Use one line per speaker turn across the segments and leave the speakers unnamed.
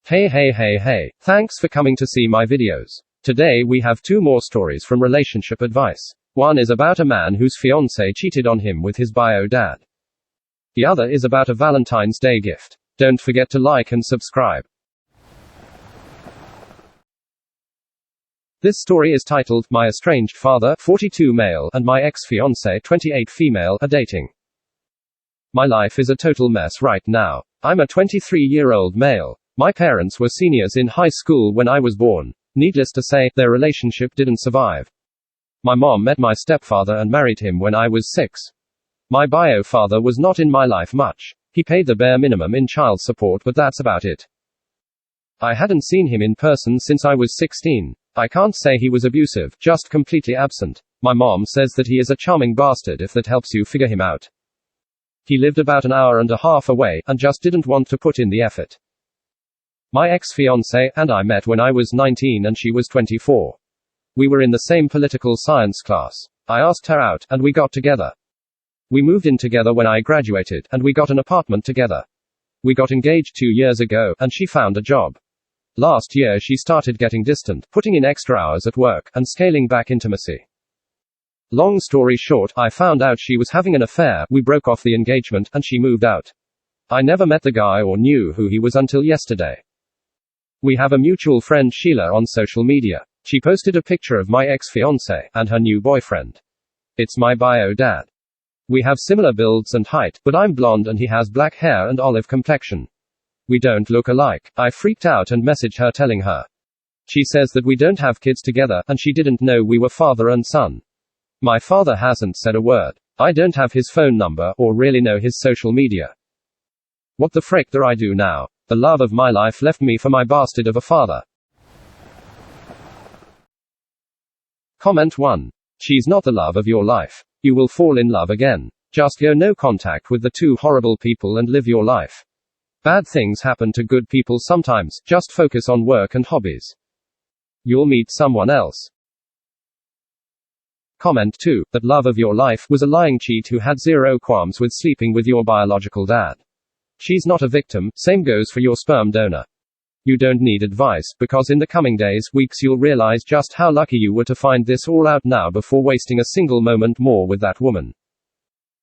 Hey, thanks for coming to see my videos. Today we have two more stories from relationship advice. One is about a man whose fiancée cheated on him with his bio dad. The other is about a Valentine's Day gift. Don't forget to like and subscribe. This story is titled, My Estranged Father, 42 Male, and My Ex-Fiancée, 28 Female, Are Dating. My life is a total mess right now. I'm a 23-year-old male. My parents were seniors in high school when I was born. Needless to say, their relationship didn't survive. My mom met my stepfather and married him when I was 6. My bio father was not in my life much. He paid the bare minimum in child support, but that's about it. I hadn't seen him in person since I was 16. I can't say he was abusive, just completely absent. My mom says that he is a charming bastard if that helps you figure him out. He lived about an hour and a half away, and just didn't want to put in the effort. My ex-fiancée and I met when I was 19 and she was 24. We were in the same political science class. I asked her out, and we got together. We moved in together when I graduated, and we got an apartment together. We got engaged 2 years ago, and she found a job. Last year she started getting distant, putting in extra hours at work, and scaling back intimacy. Long story short, I found out she was having an affair, we broke off the engagement, and she moved out. I never met the guy or knew who he was until yesterday. We have a mutual friend, Sheila, on social media. She posted a picture of my ex-fiancée and her new boyfriend. It's my bio dad. We have similar builds and height, but I'm blonde and he has black hair and olive complexion. We don't look alike. I freaked out and messaged her telling her. She says that we don't have kids together, and she didn't know we were father and son. My father hasn't said a word. I don't have his phone number, or really know his social media. What the frick do I do now? The love of my life left me for my bastard of a father. Comment 1. She's not the love of your life. You will fall in love again. Just go no contact with the two horrible people and live your life. Bad things happen to good people sometimes, just focus on work and hobbies. You'll meet someone else. Comment 2. That love of your life was a lying cheat who had zero qualms with sleeping with your biological dad. She's not a victim, same goes for your sperm donor. You don't need advice, because in the coming days, weeks you'll realize just how lucky you were to find this all out now before wasting a single moment more with that woman.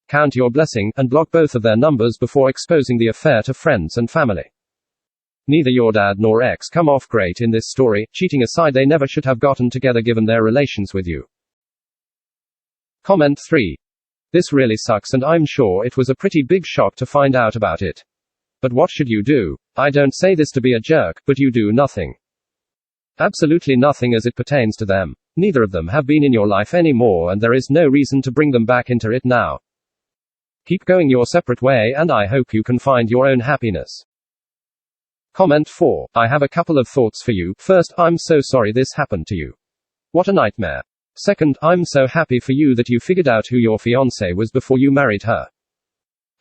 Count your blessing, and block both of their numbers before exposing the affair to friends and family. Neither your dad nor ex come off great in this story. Cheating aside, they never should have gotten together given their relations with you. Comment 3. This really sucks, and I'm sure it was a pretty big shock to find out about it. But what should you do? I don't say this to be a jerk, but you do nothing. Absolutely nothing as it pertains to them. Neither of them have been in your life anymore, and there is no reason to bring them back into it now. Keep going your separate way, and I hope you can find your own happiness. Comment 4. I have a couple of thoughts for you. First, I'm so sorry this happened to you. What a nightmare. Second, I'm so happy for you that you figured out who your fiancée was before you married her.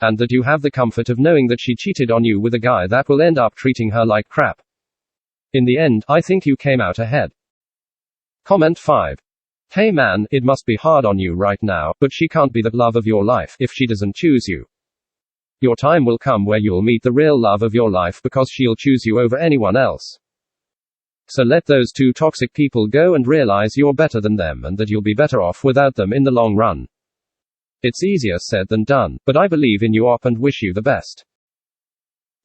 And that you have the comfort of knowing that she cheated on you with a guy that will end up treating her like crap. In the end, I think you came out ahead. Comment 5. Hey man, it must be hard on you right now, but she can't be the love of your life if she doesn't choose you. Your time will come where you'll meet the real love of your life because she'll choose you over anyone else. So let those two toxic people go and realize you're better than them and that you'll be better off without them in the long run. It's easier said than done, but I believe in you up and wish you the best.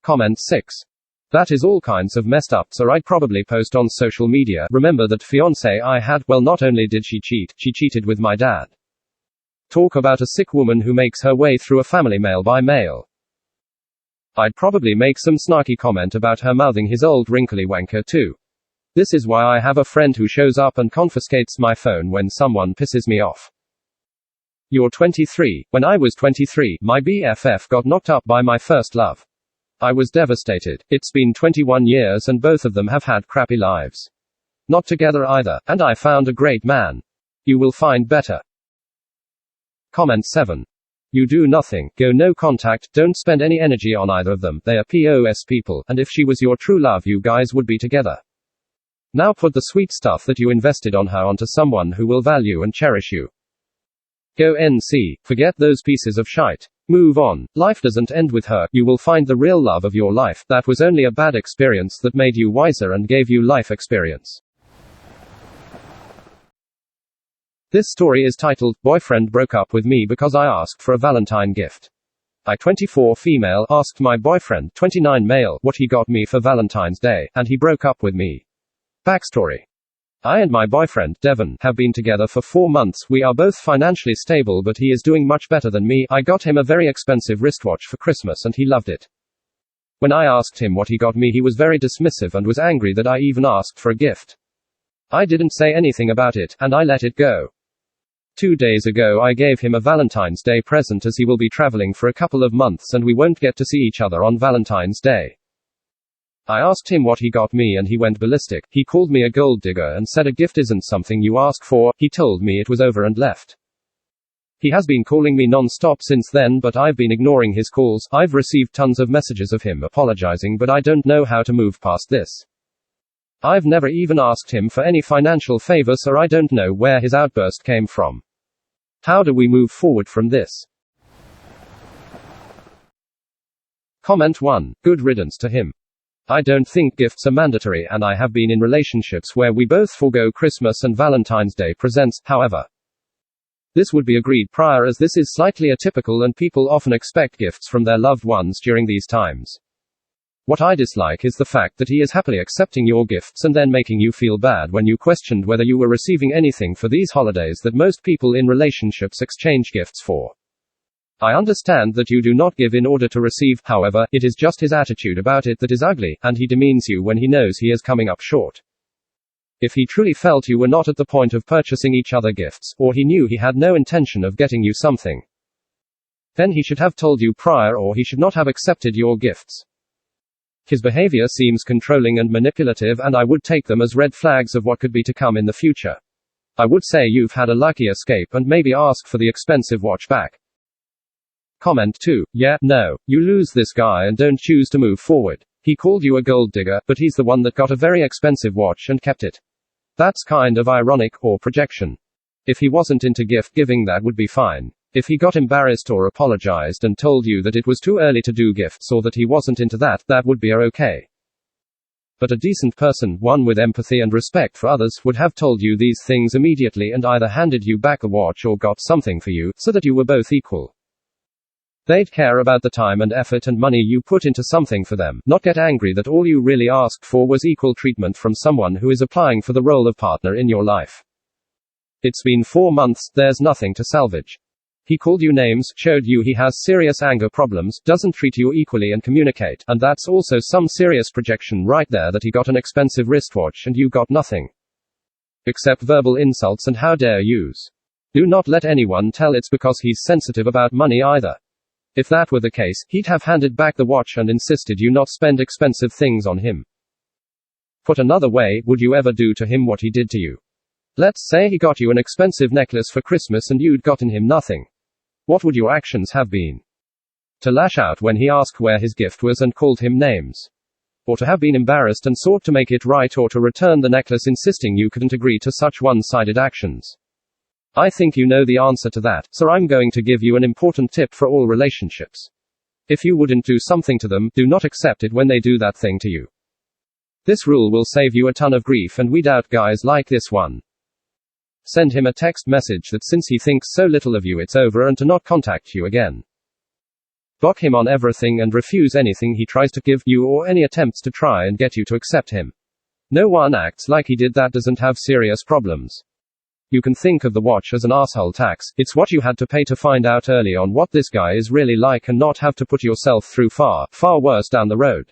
Comment 6. That is all kinds of messed up, so I'd probably post on social media. Remember that fiancé I had, well, not only did she cheat, she cheated with my dad. Talk about a sick woman who makes her way through a family male by mail. I'd probably make some snarky comment about her mouthing his old wrinkly wanker too. This is why I have a friend who shows up and confiscates my phone when someone pisses me off. You're 23. When I was 23, my BFF got knocked up by my first love. I was devastated. It's been 21 years and both of them have had crappy lives. Not together either, and I found a great man. You will find better. Comment 7. You do nothing, go no contact, don't spend any energy on either of them, they are POS people, and if she was your true love you guys would be together. Now put the sweet stuff that you invested on her onto someone who will value and cherish you. Go NC, forget those pieces of shite. Move on. Life doesn't end with her. You will find the real love of your life. That was only a bad experience that made you wiser and gave you life experience. This story is titled, Boyfriend Broke Up With Me Because I Asked for a Valentine Gift. I, 24 female, asked my boyfriend, 29 male, what he got me for Valentine's Day, and he broke up with me. Backstory. I and my boyfriend, Devon, have been together for 4 months. We are both financially stable, but he is doing much better than me. I got him a very expensive wristwatch for Christmas and he loved it. When I asked him what he got me, he was very dismissive and was angry that I even asked for a gift. I didn't say anything about it, and I let it go. 2 days ago I gave him a Valentine's Day present as he will be traveling for a couple of months and we won't get to see each other on Valentine's Day. I asked him what he got me and he went ballistic. He called me a gold digger and said a gift isn't something you ask for. He told me it was over and left. He has been calling me non-stop since then, but I've been ignoring his calls. I've received tons of messages of him apologizing, but I don't know how to move past this. I've never even asked him for any financial favor, so I don't know where his outburst came from. How do we move forward from this? Comment 1. Good riddance to him. I don't think gifts are mandatory, and I have been in relationships where we both forego Christmas and Valentine's Day presents, however. This would be agreed prior, as this is slightly atypical and people often expect gifts from their loved ones during these times. What I dislike is the fact that he is happily accepting your gifts and then making you feel bad when you questioned whether you were receiving anything for these holidays that most people in relationships exchange gifts for. I understand that you do not give in order to receive, however, it is just his attitude about it that is ugly, and he demeans you when he knows he is coming up short. If he truly felt you were not at the point of purchasing each other gifts, or he knew he had no intention of getting you something, then he should have told you prior, or he should not have accepted your gifts. His behavior seems controlling and manipulative, and I would take them as red flags of what could be to come in the future. I would say you've had a lucky escape and maybe ask for the expensive watch back. Comment 2. Yeah, no. You lose this guy and don't choose to move forward. He called you a gold digger, but he's the one that got a very expensive watch and kept it. That's kind of ironic, or projection. If he wasn't into gift giving, that would be fine. If he got embarrassed or apologized and told you that it was too early to do gifts or that he wasn't into that, that would be okay. But a decent person, one with empathy and respect for others, would have told you these things immediately and either handed you back a watch or got something for you, so that you were both equal. They'd care about the time and effort and money you put into something for them, not get angry that all you really asked for was equal treatment from someone who is applying for the role of partner in your life. It's been 4 months, there's nothing to salvage. He called you names, showed you he has serious anger problems, doesn't treat you equally and communicate, and that's also some serious projection right there that he got an expensive wristwatch and you got nothing. Except verbal insults and how dare yous. Do not let anyone tell it's because he's sensitive about money either. If that were the case, he'd have handed back the watch and insisted you not spend expensive things on him. Put another way, would you ever do to him what he did to you? Let's say he got you an expensive necklace for Christmas and you'd gotten him nothing. What would your actions have been? To lash out when he asked where his gift was and called him names? Or to have been embarrassed and sought to make it right, or to return the necklace insisting you couldn't agree to such one-sided actions? I think you know the answer to that, so I'm going to give you an important tip for all relationships. If you wouldn't do something to them, do not accept it when they do that thing to you. This rule will save you a ton of grief and weed out guys like this one. Send him a text message that since he thinks so little of you it's over, and to not contact you again. Block him on everything and refuse anything he tries to give you or any attempts to try and get you to accept him. No one acts like he did that doesn't have serious problems. You can think of the watch as an asshole tax. It's what you had to pay to find out early on what this guy is really like and not have to put yourself through far, far worse down the road.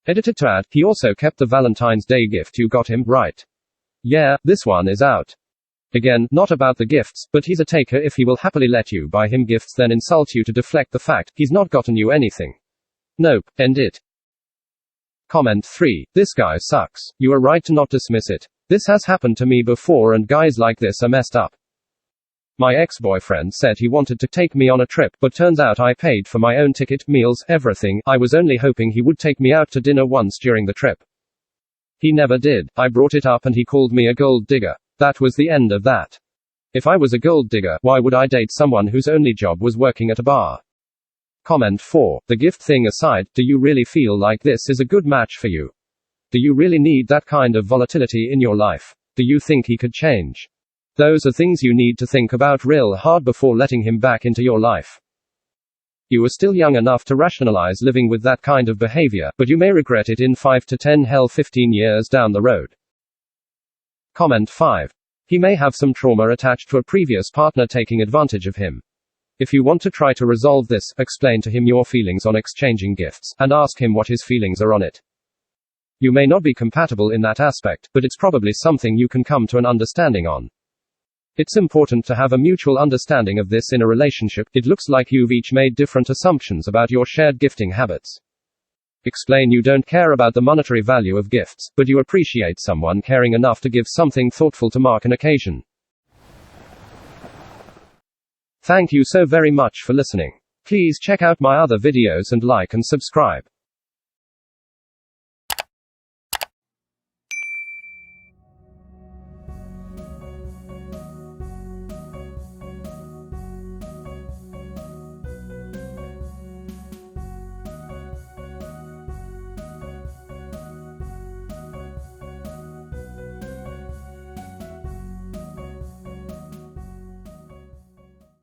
Edited to add, he also kept the Valentine's Day gift you got him, right? Yeah, this one is out. Again, not about the gifts, but he's a taker if he will happily let you buy him gifts then insult you to deflect the fact he's not gotten you anything. Nope, end it. Comment 3. This guy sucks. You are right to not dismiss it. This has happened to me before and guys like this are messed up. My ex-boyfriend said he wanted to take me on a trip, but turns out I paid for my own ticket, meals, everything. I was only hoping he would take me out to dinner once during the trip. He never did. I brought it up and he called me a gold digger. That was the end of that. If I was a gold digger, why would I date someone whose only job was working at a bar? Comment 4. The gift thing aside, do you really feel like this is a good match for you? Do you really need that kind of volatility in your life? Do you think he could change? Those are things you need to think about real hard before letting him back into your life. You are still young enough to rationalize living with that kind of behavior, but you may regret it in 5 to 10 hell 15 years down the road. Comment 5. He may have some trauma attached to a previous partner taking advantage of him. If you want to try to resolve this, explain to him your feelings on exchanging gifts, and ask him what his feelings are on it. You may not be compatible in that aspect, but it's probably something you can come to an understanding on. It's important to have a mutual understanding of this in a relationship. It looks like you've each made different assumptions about your shared gifting habits. Explain you don't care about the monetary value of gifts, but you appreciate someone caring enough to give something thoughtful to mark an occasion. Thank you so very much for listening. Please check out my other videos and like and subscribe.